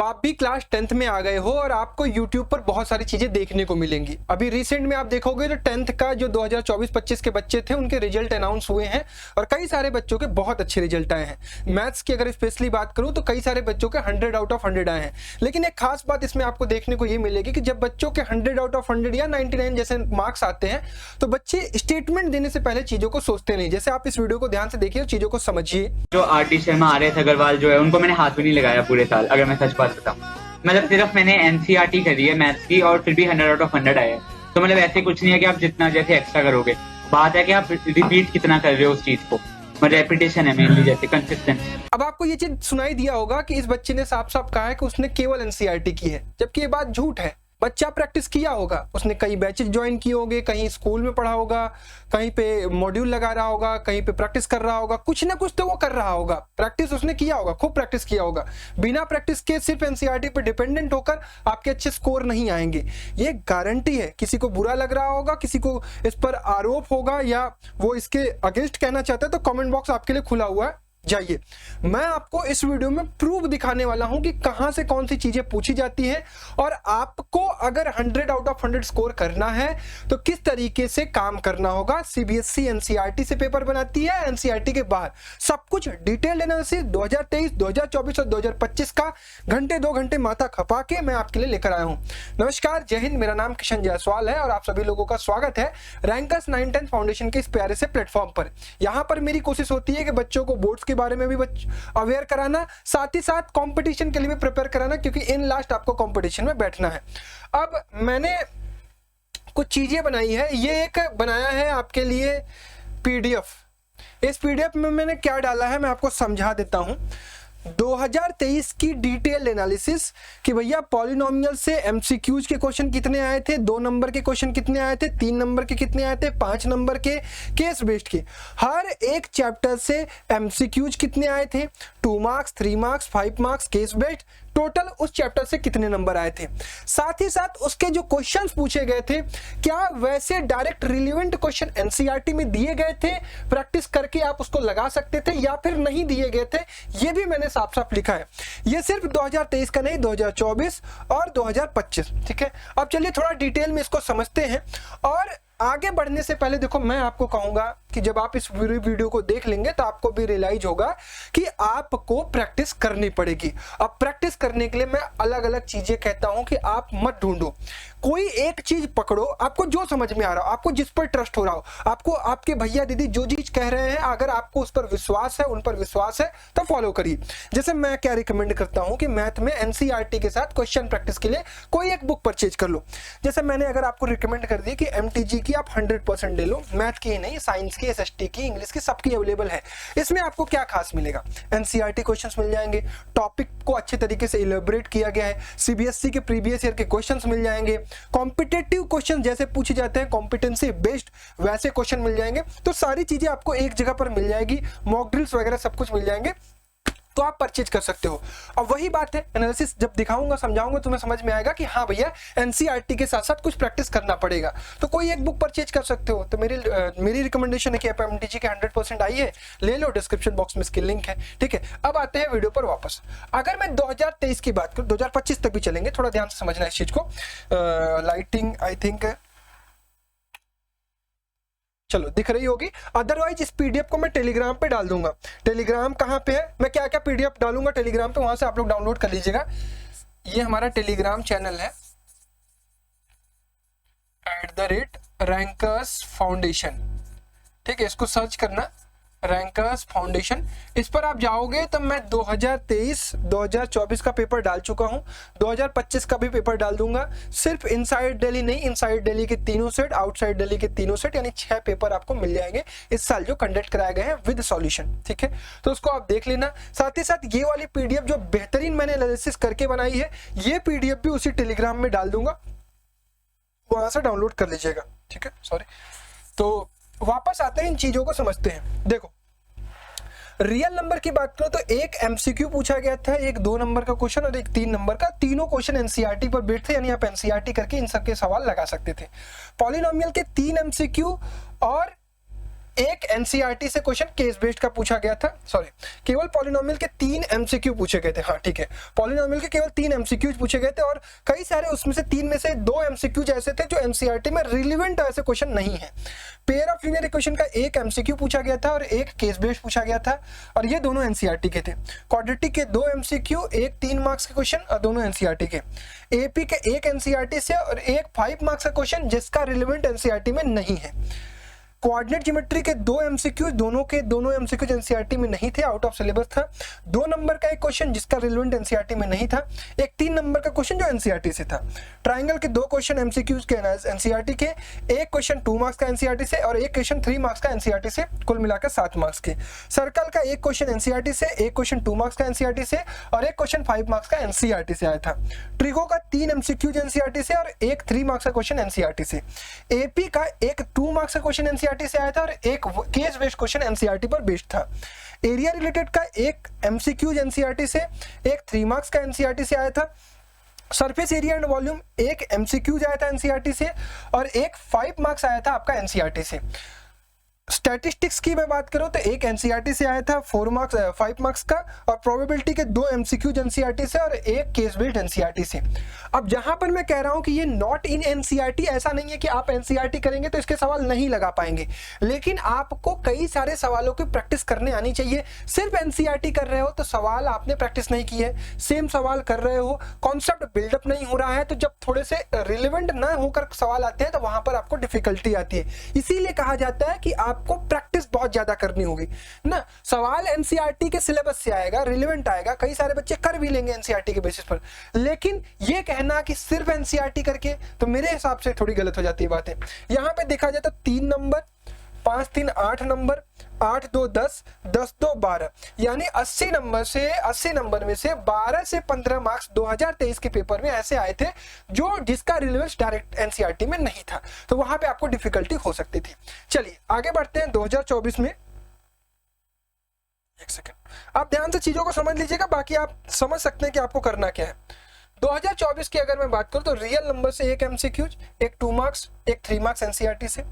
अब आप भी क्लास 10th में आ गए हो और आपको YouTube पर बहुत सारी चीजें देखने को मिलेंगी। अभी रिसेंट में आप देखोगे तो 10th का जो 2024-25 के बच्चे थे उनके रिजल्ट अनाउंस हुए हैं और कई सारे बच्चों के बहुत अच्छे रिजल्ट आए हैं। मैथ्स की अगर स्पेशली बात करूं तो कई सारे बच्चों के 100 आउट ऑफ 100 आए हैं। लेकिन एक खास बात इसमें आपको देखने को ये मिलेगी कि जब बच्चों के 100 आउट ऑफ 100 या 99 जैसे मार्क्स आते हैं तो बच्चे स्टेटमेंट देने से पहले चीजों को सोचते नहीं। जैसे आप इस वीडियो को ध्यान से देखिए और चीजों को समझिए। जो आरटी शर्मा, आर्यस अग्रवाल जो है उनको मैंने हाथ भी नहीं लगाया पूरे साल, अगर मैं सच बात बताऊं। मतलब सिर्फ मैंने एनसीईआरटी करी है मैथ्स की और फिर भी 100 आउट ऑफ 100 आए हैं। तो मतलब ऐसे कुछ नहीं है कि आप जितना जैसे एक्स्ट्रा करोगे, बात है कि आप रिपीट कितना कर रहे हो उस चीज को। मतलब रेपिटेशन है मेनली, जैसे कंसिस्टेंसी। अब आपको ये चीज सुनाई दिया होगा कि इस बच्चे ने साफ साफ कहा है कि उसने केवल एनसीईआरटी की है, जबकि ये बात झूठ है। बच्चा प्रैक्टिस किया होगा, उसने कई बैचेस ज्वाइन किए होंगे, कहीं स्कूल में पढ़ा होगा, कहीं पे मॉड्यूल लगा रहा होगा, कहीं पे प्रैक्टिस कर रहा होगा, कुछ ना कुछ तो वो कर रहा होगा। प्रैक्टिस उसने किया होगा, खूब प्रैक्टिस किया होगा। बिना प्रैक्टिस के सिर्फ एनसीईआरटी पे डिपेंडेंट होकर आपके अच्छे स्कोर नहीं आएंगे, ये गारंटी है। किसी को बुरा लग रहा होगा, किसी को इस पर आरोप होगा या वो इसके अगेंस्ट कहना चाहता है, तो कमेंट बॉक्स आपके लिए खुला हुआ है, जाइए। मैं आपको इस वीडियो में प्रूफ दिखाने वाला हूं कि कहां से कौन सी चीजें पूछी जाती है और आपको अगर 100 आउट ऑफ 100 स्कोर करना है तो किस तरीके से काम करना होगा। सीबीएसई एनसीईआरटी से पेपर बनाती है, एनसीईआरटी के बाहर सब कुछ डिटेल्ड एनालिसिस 2023, 2024 और 2025 का घंटे 2 घंटे माथा खपा के मैं आपके लिए लेकर आया हूं। नमस्कार, जय हिंद। मेरा नाम किशन जायसवाल है और आप सभी लोगों का स्वागत है रैंकर्स 9-10 फाउंडेशन के इस प्यारे से प्लेटफॉर्म पर। यहां पर मेरी कोशिश होती है कि बच्चों को बोर्ड्स के बारे में भी अवेयर कराना, साथ ही साथ कंपटीशन के लिए भी प्रिपेयर कराना, क्योंकि इन लास्ट आपको कंपटीशन में बैठना है। अब मैंने कुछ चीजें बनाई है, ये एक बनाया है आपके लिए पीडीएफ। इस पीडीएफ में मैंने क्या डाला है मैं आपको समझा देता हूं। 2023 की डिटेल एनालिसिस कि भैया पॉलिनोमियल से एमसीक्यूज के क्वेश्चन कितने आए थे, 2 नंबर के क्वेश्चन कितने आए थे, 3 नंबर के कितने आए थे, 5 नंबर के केस बेस्ड के, हर एक चैप्टर से एमसीक्यूज कितने आए थे, 2 marks, 3 marks, 5 marks, case based, total उस चैप्टर से कितने नंबर आए थे। साथ ही साथ उसके जो क्वेश्चंस पूछे गए थे, क्या वैसे डायरेक्ट रिलेवेंट क्वेश्चन एनसीईआरटी में दिए गए थे, प्रैक्टिस करके आप उसको लगा सकते थे, या फिर नहीं दिए गए थे, ये भी मैंने साफ साफ लिखा है। ये सिर्फ 2023 का नहीं, 2024 और 2025, ठीक है। अब चलिए थोड़ा डिटेल में इसको समझते हैं। और आगे बढ़ने से पहले देखो, मैं आपको कहूंगा कि जब आप इस वीडियो को देख लेंगे तो आपको भी रियलाइज होगा कि आपको प्रैक्टिस करनी पड़ेगी। अब प्रैक्टिस करने के लिए मैं अलग अलग चीजें कहता हूं कि आप मत ढूंढो, कोई एक चीज पकड़ो, आपको जो समझ में आ रहा हो, आपको जिस पर ट्रस्ट हो रहा हो, आपको आपके भैया दीदी जो चीज कह रहे हैं, अगर आपको उस पर विश्वास है, उन पर विश्वास है, तो फॉलो करिए। जैसे मैं क्या रिकमेंड करता हूं कि मैथ में एनसीईआरटी के साथ क्वेश्चन प्रैक्टिस के लिए कोई एक बुक परचेज कर लो। जैसे मैंने अगर आपको रिकमेंड कर दी कि एमटीजी की आप 100% ले लो, मैथ की ही नहीं, साइंस की, एसएसटी की, इंग्लिश की, सबकी अवेलेबल है। इसमें आपको क्या खास मिलेगा, एनसीईआरटी क्वेश्चंस मिल जाएंगे, टॉपिक को अच्छे तरीके से इलेबोरेट किया गया है, सीबीएसई के प्रीवियस ईयर के क्वेश्चंस मिल जाएंगे, कॉम्पिटिटिव क्वेश्चन जैसे पूछे जाते हैं कॉम्पिटेंसी बेस्ड वैसे क्वेश्चन मिल जाएंगे। तो सारी चीजें आपको एक जगह पर मिल जाएगी, मॉक ड्रिल्स वगैरह सब कुछ मिल जाएंगे, तो आप परचेज कर सकते हो। अब वही बात है, एनालिसिस जब दिखाऊंगा, समझाऊंगा, तुम्हें समझ में आएगा कि हाँ भैया एनसीईआरटी के साथ साथ कुछ प्रैक्टिस करना पड़ेगा, तो कोई एक बुक परचेज कर सकते हो। तो मेरी रिकमेंडेशन है कि आप एमटीजी के 100% आइए, ले लो, डिस्क्रिप्शन बॉक्स में इसकी लिंक है, ठीक है। अब आते हैं वीडियो पर वापस। अगर मैं 2023 की बात करूं, 2025 तक भी चलेंगे, थोड़ा ध्यान से समझना इस चीज को। लाइटिंग आई थिंक चलो दिख रही होगी, अदरवाइज इस पीडीएफ को मैं टेलीग्राम पे डाल दूंगा। टेलीग्राम कहाँ पे है, मैं क्या क्या पीडीएफ डालूंगा टेलीग्राम पे, वहां से आप लोग डाउनलोड कर लीजिएगा। ये हमारा टेलीग्राम चैनल है @रैंकर्स फाउंडेशन, ठीक है। इसको सर्च करना, रैंकर्स फाउंडेशन, इस पर आप जाओगे तो मैं 2023, 2024 का पेपर डाल चुका हूं, 2025 का भी पेपर डाल दूंगा। सिर्फ इनसाइड दिल्ली नहीं, इनसाइड दिल्ली के 3 सेट, आउटसाइड दिल्ली के 3 सेट, यानी 6 पेपर आपको मिल जाएंगे इस साल जो कंडक्ट कराए गए हैं विद सॉल्यूशन, ठीक है। तो उसको आप देख लेना। साथ ही साथ ये वाली पीडीएफ जो बेहतरीन मैंने एनालिसिस करके बनाई है, ये पीडीएफ भी उसी टेलीग्राम में डाल दूंगा, वहां से डाउनलोड कर लीजिएगा, ठीक है। सॉरी, तो वापस आते हैं, इन चीजों को समझते हैं। देखो, रियल नंबर की बात करो तो एक एमसीक्यू पूछा गया था, एक 2 नंबर का क्वेश्चन और एक 3 नंबर का, तीनों क्वेश्चन एनसीईआरटी पर बेस्ड थे, यानी आप एनसीईआरटी करके इन सबके सवाल लगा सकते थे। पॉलिनोमियल के 3 एमसीक्यू और एक एनसीईआरटी से क्वेश्चन केस बेस्ड का पूछा गया था, सॉरी केवल पॉलिनोमियल के 3 एमसीक्यू पूछे गए थे, हाँ ठीक है, पॉलिनोमियल के केवल 3 एमसीक्यूज पूछे गए थे और कई सारे उसमें से 3 में से 2 एमसीक्यूज ऐसे थे जो एनसीईआरटी में रिलेवेंट ऐसे क्वेश्चन नहीं है। पेयर ऑफ लीनियर इक्वेशन का एक एमसीक्यू पूछा गया था और एक केस बेस्ड पूछा गया था और ये दोनों एनसीईआरटी के थे। क्वाड्रेटिक के 2 एमसीक्यू, एक 3 मार्क्स के क्वेश्चन और दोनों एनसीईआरटी के। एपी के एक एनसीईआरटी से और एक 5 मार्क्स का क्वेश्चन जिसका रिलेवेंट एनसीईआरटी में नहीं है। कोऑर्डिनेट ज्योमेट्री के 2 एमसीक्यू, दोनों के दोनों एमसीक्यू एनसीईआरटी में नहीं थे, आउट ऑफ सिलेबस था। 2 नंबर का एक क्वेश्चन जिसका रिलेवेंट एनसीईआरटी में नहीं था, एक 3 नंबर का क्वेश्चन जो एनसीईआरटी से था। ट्रायंगल के 2 क्वेश्चन एमसीक्यूज के एनसीईआरटी के, एक क्वेश्चन 2 मार्क्स का एनसीईआरटी से और एक क्वेश्चन 3 मार्क्स का एनसीईआरटी से, कुल मिलाकर 7 मार्क्स के। सर्कल का एक क्वेश्चन एनसीईआरटी से, एक क्वेश्चन 2 मार्क्स का एनसीईआरटी से और एक क्वेश्चन 5 मार्क्स का एनसीईआरटी से आया था। ट्रिगो का 3 एमसीक्यूज एनसीईआरटी से और एक 3 मार्क्स का क्वेश्चन एनसीईआरटी से। एपी का एक 2 मार्क्स का क्वेश्चन एनसीईआरटी से आया था और एक केस बेस्ड क्वेश्चन एनसीईआरटी पर बेस्ड था। एरिया रिलेटेड का एक एमसीक्यूज एनसीईआरटी से, एक 3 मार्क्स का एनसीईआरटी से आया था। सरफेस एरिया एंड वॉल्यूम एक एमसीक्यूज आया था एनसीईआरटी से और एक 5 मार्क्स आया था आपका एनसीईआरटी से। स्टैटिस्टिक्स की मैं बात करूं तो एक एनसीईआरटी से आया था 5 मार्क्स का और प्रोबेबिलिटी के 2 एमसीक्यूज एनसीईआरटी से और एक केस बेस्ड एनसीईआरटी से। अब जहां पर मैं कह रहा हूं कि ये नॉट इन एनसीईआरटी, ऐसा नहीं है कि आप एनसीईआरटी करेंगे तो इसके सवाल नहीं लगा पाएंगे, लेकिन आपको कई सारे सवालों की प्रैक्टिस करने आनी चाहिए। सिर्फ एनसीईआरटी कर रहे हो तो सवाल आपने प्रैक्टिस नहीं की है, सेम सवाल कर रहे हो, कॉन्सेप्ट बिल्डअप नहीं हो रहा है, तो जब थोड़े से रिलेवेंट ना होकर सवाल आते हैं तो वहां पर आपको डिफिकल्टी आती है। इसीलिए कहा जाता है कि आपको प्रैक्टिस बहुत ज्यादा करनी होगी ना। सवाल एनसीईआरटी के सिलेबस से आएगा, रिलेवेंट आएगा, कई सारे बच्चे कर भी लेंगे एनसीईआरटी के बेसिस पर, लेकिन ये कहना कि सिर्फ एनसीईआरटी करके तो मेरे हिसाब से थोड़ी गलत हो जाती है बातें। यहां पे देखा जाए तो 3 नंबर, 5 3 8 नंबर, 8 2 10, 10 2 12, यानी 80 नंबर में से 12 से 15 मार्क्स 2023 के पेपर में ऐसे आए थे जो जिसका रिलेवेंस डायरेक्ट एनसीईआरटी में नहीं था, तो वहां पे आपको डिफिकल्टी हो सकती थी। चलिए आगे बढ़ते हैं 2024 में। एक सेकंड, आप ध्यान से चीजों को समझ लीजिएगा, बाकी आप समझ सकते हैं कि आपको करना क्या है। 2024 की अगर मैं बात करूं तो रियल नंबर से एक एमसीक्यूज, एक 2 मार्क्स, एक 3 मार्क्स एनसीईआरटी से।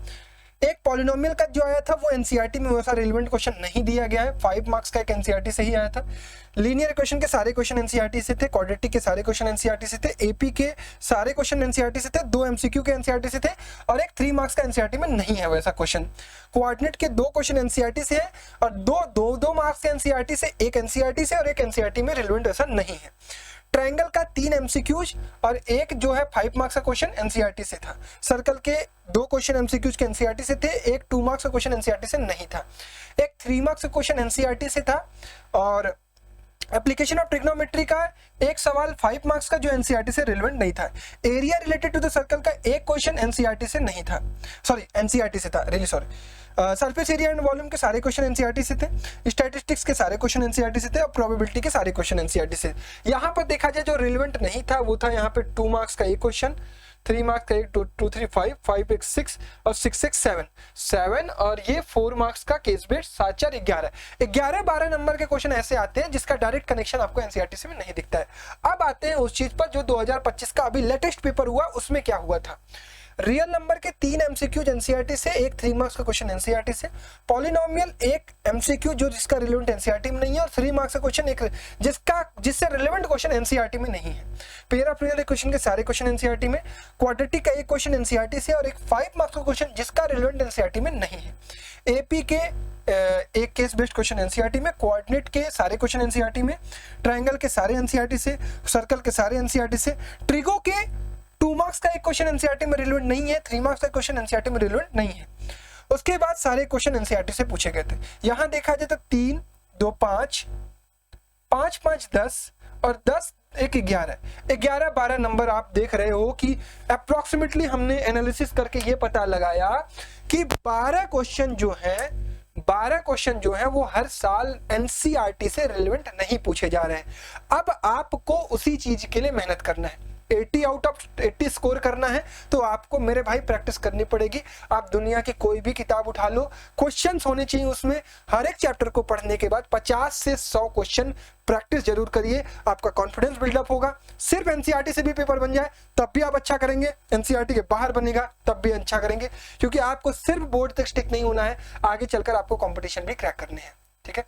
एक पॉलिनोमियल का जो आया था वो एनसीईआरटी में वैसा रिलेवेंट क्वेश्चन नहीं दिया गया है, 5 मार्क्स का एक एनसीईआरटी से ही आया था। लीनियर इक्वेशन के सारे क्वेश्चन एनसीईआरटी से थे, क्वाड्रेटिक के सारे क्वेश्चन एनसीईआरटी से थे, एपी के सारे क्वेश्चन एनसीईआरटी से थे, 2 एमसीक्यू के एनसीईआरटी से थे और एक 3 मार्क्स का एनसीईआरटी में नहीं है वैसा क्वेश्चन। कोऑर्डिनेट के 2 क्वेश्चन एनसीईआरटी से है और 2 मार्क्स के एनसीईआरटी से, एक एनसीईआरटी से और एक एनसीईआरटी में रिलेवेंट ऐसा नहीं है। ट्रायंगल का 3 एमसीक्यूज और एक जो है 5 मार्क्स का क्वेश्चन एनसीईआरटी से था। सर्कल के 2 क्वेश्चन एमसीक्यूज के एनसीईआरटी से थे, एक 2 मार्क्स का क्वेश्चन एनसीईआरटी से नहीं था, एक 3 मार्क्स का क्वेश्चन एनसीईआरटी से था और एप्लीकेशन ऑफ ट्रिग्नोमेट्री का एक सवाल 5 मार्क्स का जो एनसीईआरटी से रिलेवेंट नहीं था। Area related to the circle का एक क्वेश्चन एनसीईआरटी से नहीं था, सॉरी एनसीईआरटी से था, really sorry. Surface area and volume के सारे क्वेश्चन एनसीईआरटी से थे, स्टैटिस्टिक्स के सारे क्वेश्चन एनसीईआरटी से थे और प्रोबेबिलिटी के सारे क्वेश्चन एनसीईआरटी से। यहाँ पर देखा जाए जो रिलेवेंट नहीं था वो था यहाँ पे 2 मार्क्स का एक क्वेश्चन, 3 मार्क्स का एक 2 3 5, 5 1 6 और 6 6 7 और ये 4 मार्क्स का केस बेस्ड 7 4 11 12 नंबर के क्वेश्चन ऐसे आते हैं जिसका डायरेक्ट कनेक्शन आपको एनसीईआरटी से में नहीं दिखता है। अब आते हैं उस चीज पर जो 2025 का अभी लेटेस्ट पेपर हुआ, उसमें क्या हुआ था। रियल नंबर के 3 एमसीक्यूज एनसीईआरटी से, एक 3 मार्क्स का क्वेश्चन एनसीईआरटी से। पॉलिनोमियल एक एमसीक्यू जो जिसका रिलेवेंट एनसीईआरटी में नहीं है और 3 मार्क्स का क्वेश्चन एक जिससे रिलेवेंट क्वेश्चन एनसीईआरटी में नहीं है। पेयर ऑफ रियल इक्वेशन के सारे क्वेश्चन एनसीईआरटी में। क्वाड्रेटिक का एक क्वेश्चन एनसीईआरटी से और एक 5 मार्क्स का क्वेश्चन जिसका रिलेवेंट एनसीईआरटी में नहीं है। एपी के एक केस बेस्ड क्वेश्चन एनसीईआरटी में, कोऑर्डिनेट के सारे क्वेश्चन एनसीईआरटी में, ट्रायंगल के सारे एनसीईआरटी से, सर्कल के सारे एनसीईआरटी से। ट्रिगो के 2 मार्क्स का एक क्वेश्चन एनसीईआरटी में रिलेवेंट नहीं है, 3 मार्क्स का क्वेश्चन एनसीईआरटी में रिलेवेंट नहीं है। उसके बाद सारे क्वेश्चन एनसीईआरटी से पूछे गए थे। यहां देखा जाए तो 3 2 5 5 5 10 और 10 1 11 12 नंबर आप देख रहे हो कि अप्रोक्सीमेटली हमने एनालिसिस करके ये पता लगाया कि 12 क्वेश्चन जो है वो हर साल एनसीईआरटी से रिलेवेंट नहीं पूछे जा रहे हैं। अब आपको उसी चीज के लिए मेहनत करना है। 80 आउट ऑफ 80 स्कोर करना है तो आपको मेरे भाई प्रैक्टिस करनी पड़ेगी। आप दुनिया की कोई भी किताब उठा लो, क्वेश्चंस होने चाहिए उसमें। हर एक चैप्टर को पढ़ने के बाद 50 से 100 क्वेश्चन प्रैक्टिस जरूर करिए, आपका कॉन्फिडेंस बिल्डअप होगा। सिर्फ एनसीईआरटी से भी पेपर बन जाए तब भी आप अच्छा करेंगे, एनसीईआरटी के बाहर बनेगा तब भी अच्छा करेंगे, क्योंकि आपको सिर्फ बोर्ड तक स्टिक नहीं होना है, आगे चलकर आपको कंपटीशन भी क्रैक करने हैं। ठीक है,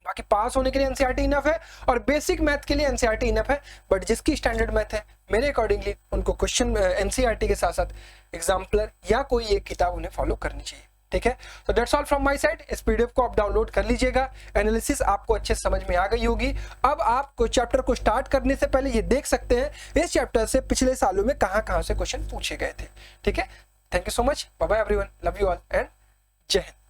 बाकी पास होने के लिए एनसीईआरटी इनफ है और बेसिक मैथ के लिए एनसीईआरटी इनफ है, बट जिसकी स्टैंडर्ड मैथ है मेरे अकॉर्डिंगली उनको क्वेश्चन एनसीईआरटी के साथ साथ एग्जाम्पलर या कोई एक किताब उन्हें फॉलो करनी चाहिए। ठीक है, तो that's all from my side. इस पीडीएफ को आप डाउनलोड कर लीजिएगा, एनालिसिस आपको अच्छे समझ में आ गई होगी। अब आप कोई चैप्टर को स्टार्ट करने से पहले ये देख सकते हैं इस चैप्टर से पिछले सालों में कहां से क्वेश्चन पूछे गए थे। ठीक है, thank you so much, bye bye everyone, love you all and जय हिंद।